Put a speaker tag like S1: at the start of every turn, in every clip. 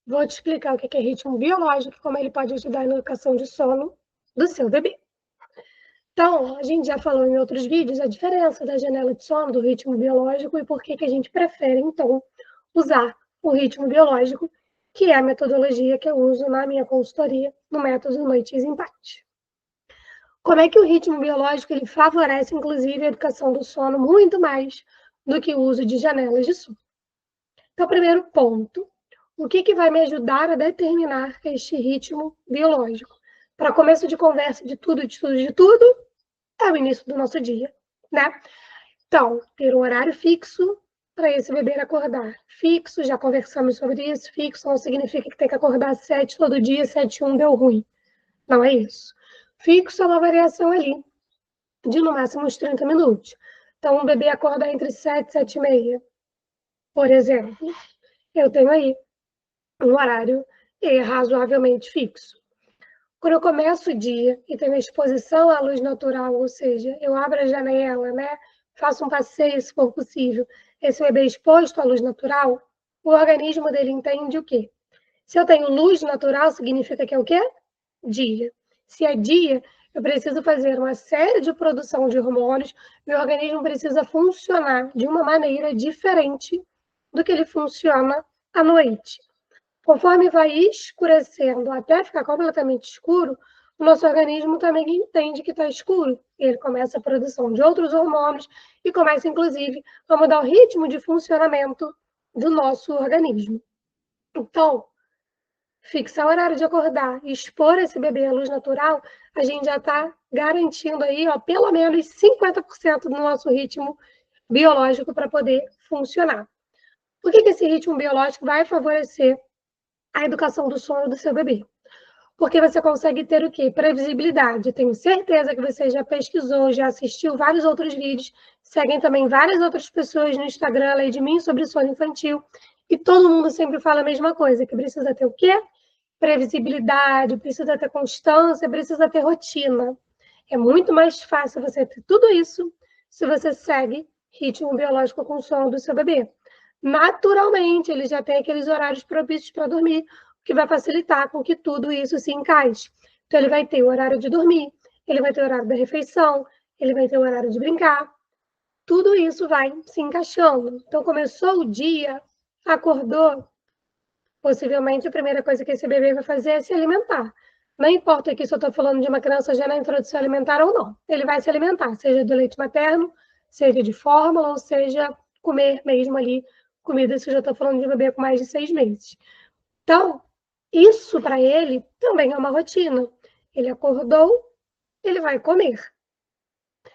S1: Vou te explicar o que é ritmo biológico e como ele pode ajudar na educação de sono do seu bebê. Então, a gente já falou em outros vídeos a diferença da janela de sono, do ritmo biológico e por que a gente prefere, então, usar o ritmo biológico, que é a metodologia que eu uso na minha consultoria, no método Noites em Paz. Como é que o ritmo biológico ele favorece, inclusive, a educação do sono muito mais do que o uso de janelas de sono? Então, primeiro ponto, o que vai me ajudar a determinar este ritmo biológico? Para começo de conversa de tudo, é o início do nosso dia, né? Então, ter um horário fixo para esse bebê acordar. Fixo, já conversamos sobre isso, fixo não significa que tem que acordar às 7 todo dia, 7 1 deu ruim. Não é isso. Fixo é uma variação ali, de no máximo uns 30 minutos. Então, um bebê acorda entre 7 e 7 e meia, por exemplo. Eu tenho aí um horário razoavelmente fixo. Quando eu começo o dia e tenho exposição à luz natural, ou seja, eu abro a janela, né? Faço um passeio, se for possível, esse bebê exposto à luz natural, o organismo dele entende o quê? Se eu tenho luz natural, significa que é o quê? Dia. Se é dia, eu preciso fazer uma série de produção de hormônios, meu organismo precisa funcionar de uma maneira diferente do que ele funciona à noite. Conforme vai escurecendo até ficar completamente escuro, o nosso organismo também entende que está escuro. Ele começa a produção de outros hormônios e começa, inclusive, a mudar o ritmo de funcionamento do nosso organismo. Então, fixar o horário de acordar e expor esse bebê à luz natural, a gente já está garantindo aí, ó, pelo menos 50% do nosso ritmo biológico para poder funcionar. Por que esse ritmo biológico vai favorecer a educação do sono do seu bebê? Porque você consegue ter o quê? Previsibilidade. Tenho certeza que você já pesquisou, já assistiu vários outros vídeos, seguem também várias outras pessoas no Instagram, além de mim, sobre sono infantil, e todo mundo sempre fala a mesma coisa, que precisa ter o quê? Previsibilidade, precisa ter constância, precisa ter rotina. É muito mais fácil você ter tudo isso se você segue ritmo biológico com o sono do seu bebê. Naturalmente, ele já tem aqueles horários propícios para dormir, o que vai facilitar com que tudo isso se encaixe. Então, ele vai ter o horário de dormir, ele vai ter o horário da refeição, ele vai ter o horário de brincar. Tudo isso vai se encaixando. Então, começou o dia, acordou, possivelmente a primeira coisa que esse bebê vai fazer é se alimentar. Não importa aqui se eu estou falando de uma criança já na introdução alimentar ou não. Ele vai se alimentar, seja do leite materno, seja de fórmula, ou seja, comer mesmo ali comida, se eu já estou falando de um bebê com mais de 6 meses. Então, isso para ele também é uma rotina. Ele acordou, ele vai comer.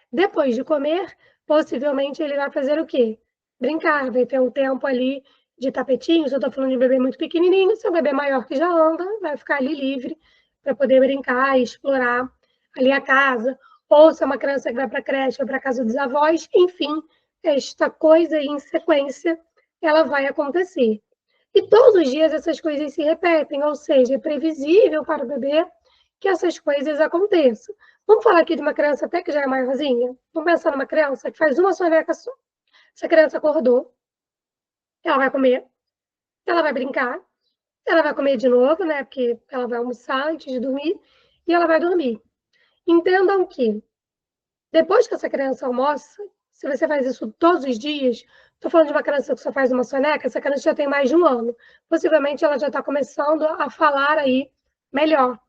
S1: Depois de comer, possivelmente ele vai fazer o quê? Brincar, vai ter um tempo ali de tapetinho, se eu estou falando de bebê muito pequenininho, se é um bebê maior que já anda, vai ficar ali livre para poder brincar e explorar ali a casa. Ou se é uma criança que vai para a creche ou para a casa dos avós, enfim, esta coisa em sequência, ela vai acontecer. E todos os dias essas coisas se repetem, ou seja, é previsível para o bebê que essas coisas aconteçam. Vamos falar aqui de uma criança até que já é maiorzinha? Vamos pensar numa criança que faz uma soneca só. Essa criança acordou, ela vai comer, ela vai brincar, ela vai comer de novo, né? Porque ela vai almoçar antes de dormir, e ela vai dormir. Entendam que, depois que essa criança almoça, se você faz isso todos os dias, estou falando de uma criança que só faz uma soneca, essa criança já tem mais de 1 ano. Possivelmente ela já está começando a falar aí melhor.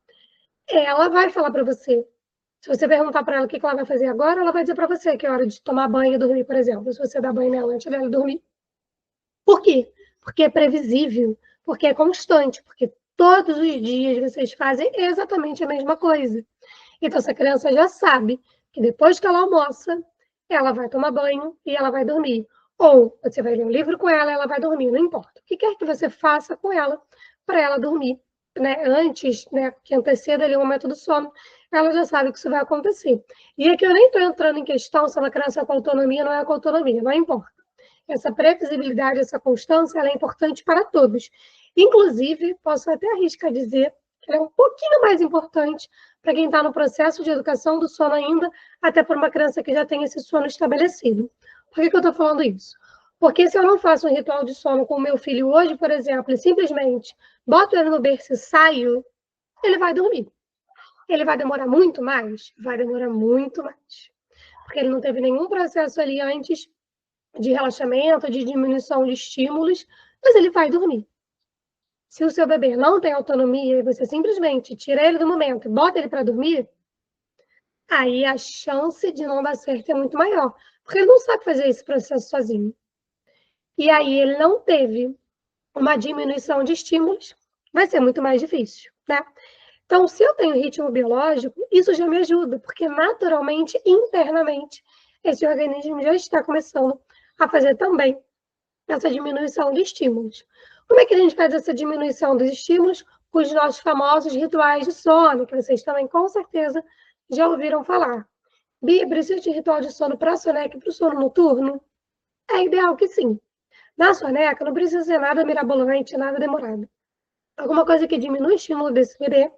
S1: Ela vai falar para você. Se você perguntar para ela o que ela vai fazer agora, ela vai dizer para você que é hora de tomar banho e dormir, por exemplo, se você dá banho nela antes dela dormir. Por quê? Porque é previsível, porque é constante, porque todos os dias vocês fazem exatamente a mesma coisa. Então, essa criança já sabe que depois que ela almoça, ela vai tomar banho e ela vai dormir. Ou você vai ler um livro com ela, ela vai dormir, não importa. O que quer que você faça com ela para ela dormir, né? Antes, né, que anteceda ali o momento do sono, ela já sabe que isso vai acontecer. E aqui eu nem estou entrando em questão se é uma criança com autonomia ou não é com autonomia, não importa. Essa previsibilidade, essa constância, ela é importante para todos. Inclusive, posso até arriscar dizer que ela é um pouquinho mais importante para quem está no processo de educação do sono ainda, até por uma criança que já tem esse sono estabelecido. Por que eu estou falando isso? Porque se eu não faço um ritual de sono com o meu filho hoje, por exemplo, e simplesmente boto ele no berço e saio, ele vai dormir. Ele vai demorar muito mais? Vai demorar muito mais. Porque ele não teve nenhum processo ali antes de relaxamento, de diminuição de estímulos, mas ele vai dormir. Se o seu bebê não tem autonomia e você simplesmente tira ele do momento e bota ele para dormir, aí a chance de não dar certo é muito maior, porque ele não sabe fazer esse processo sozinho. E aí ele não teve uma diminuição de estímulos, vai ser muito mais difícil, né? Então, se eu tenho ritmo biológico, isso já me ajuda, porque naturalmente, internamente, esse organismo já está começando a fazer também essa diminuição de estímulos. Como é que a gente faz essa diminuição dos estímulos? Com os nossos famosos rituais de sono, que vocês também com certeza já ouviram falar. Bia, precisa de ritual de sono para a soneca e para o sono noturno? É ideal que sim. Na soneca não precisa ser nada mirabolante, nada demorado. Alguma coisa que diminui o estímulo desse bebê.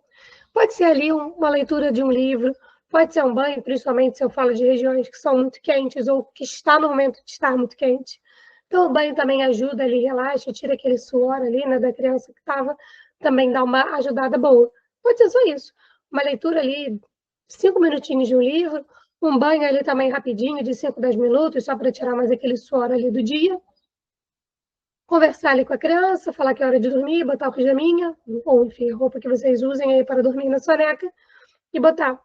S1: Pode ser ali uma leitura de um livro, pode ser um banho, principalmente se eu falo de regiões que são muito quentes ou que está no momento de estar muito quente. Então, o banho também ajuda ali, relaxa, tira aquele suor ali, né, da criança que estava, também dá uma ajudada boa. Pode ser só isso. Uma leitura ali, 5 minutinhos de um livro, um banho ali também rapidinho, de 5, 10 minutos, só para tirar mais aquele suor ali do dia. Conversar ali com a criança, falar que é hora de dormir, botar o pijaminha, ou enfim, a roupa que vocês usem aí para dormir na soneca, e botar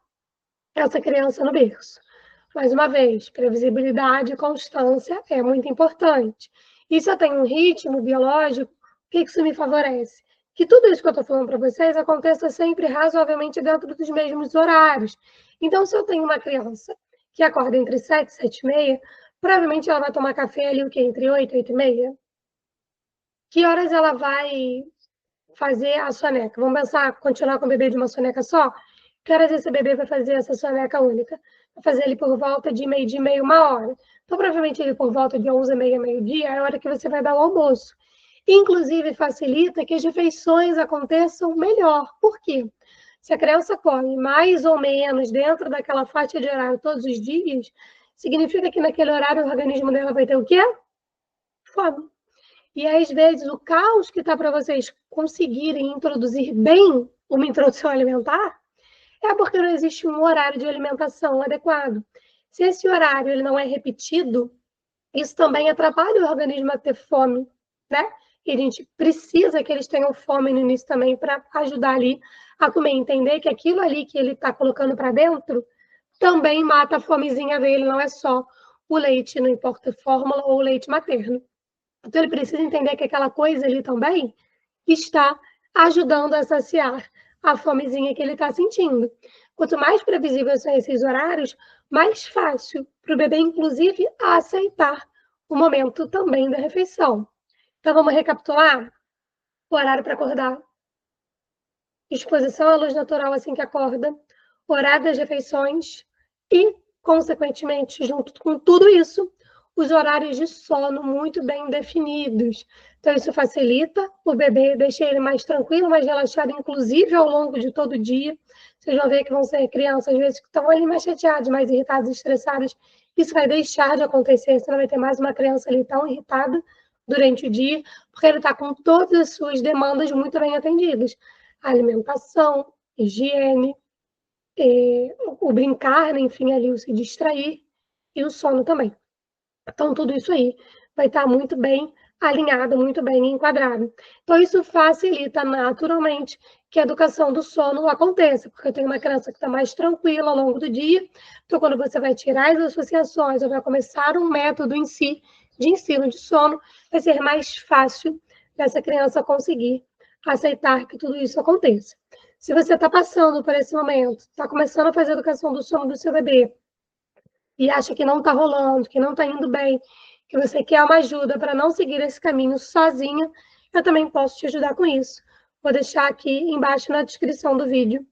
S1: essa criança no berço. Mais uma vez, previsibilidade e constância é muito importante. E se eu tenho um ritmo biológico, o que isso me favorece? Que tudo isso que eu estou falando para vocês aconteça sempre razoavelmente dentro dos mesmos horários. Então, se eu tenho uma criança que acorda entre 7 e 7 e meia, provavelmente ela vai tomar café ali o quê? Entre 8 e 8 e meia. Que horas ela vai fazer a soneca? Vamos pensar, continuar com o bebê de uma soneca só? Que horas esse bebê vai fazer essa soneca única? Vai fazer ele por volta de meio-dia e meia, 1 hora. Então, provavelmente, ele por volta de 11h30, meio-dia, é a hora que você vai dar o almoço. Inclusive, facilita que as refeições aconteçam melhor. Por quê? Se a criança come mais ou menos dentro daquela faixa de horário todos os dias, significa que naquele horário o organismo dela vai ter o quê? Fome. E às vezes o caos que está para vocês conseguirem introduzir bem uma introdução alimentar é porque não existe um horário de alimentação adequado. Se esse horário ele não é repetido, isso também atrapalha o organismo a ter fome, né? E a gente precisa que eles tenham fome no início também para ajudar ali a comer, entender que aquilo ali que ele está colocando para dentro também mata a fomezinha dele, não é só o leite, não importa a fórmula ou o leite materno. Então, ele precisa entender que aquela coisa ali também está ajudando a saciar a fomezinha que ele está sentindo. Quanto mais previsíveis são esses horários, mais fácil para o bebê, inclusive, aceitar o momento também da refeição. Então, vamos recapitular? O horário para acordar. Exposição à luz natural assim que acorda. Horário das refeições e, consequentemente, junto com tudo isso, os horários de sono muito bem definidos. Então, isso facilita o bebê, deixa ele mais tranquilo, mais relaxado, inclusive ao longo de todo o dia. Vocês vão ver que vão ser crianças, às vezes, que estão ali mais chateadas, mais irritadas, estressadas. Isso vai deixar de acontecer, você não vai ter mais uma criança ali tão irritada durante o dia, porque ele está com todas as suas demandas muito bem atendidas. A alimentação, higiene, o brincar, né? Enfim, ali o se distrair e o sono também. Então, tudo isso aí vai estar muito bem alinhado, muito bem enquadrado. Então, isso facilita naturalmente que a educação do sono aconteça, porque eu tenho uma criança que está mais tranquila ao longo do dia. Então, quando você vai tirar as associações ou vai começar um método em si de ensino de sono, vai ser mais fácil dessa criança conseguir aceitar que tudo isso aconteça. Se você está passando por esse momento, está começando a fazer a educação do sono do seu bebê, e acha que não está rolando, que não está indo bem, que você quer uma ajuda para não seguir esse caminho sozinha, eu também posso te ajudar com isso. Vou deixar aqui embaixo na descrição do vídeo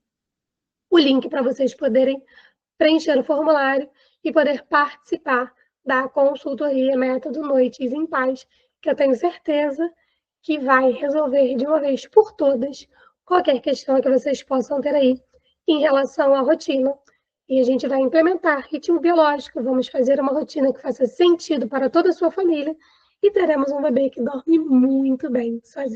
S1: o link para vocês poderem preencher o formulário e poder participar da consultoria Método Noites em Paz, que eu tenho certeza que vai resolver de uma vez por todas qualquer questão que vocês possam ter aí em relação à rotina. E a gente vai implementar ritmo biológico, vamos fazer uma rotina que faça sentido para toda a sua família e teremos um bebê que dorme muito bem sozinho.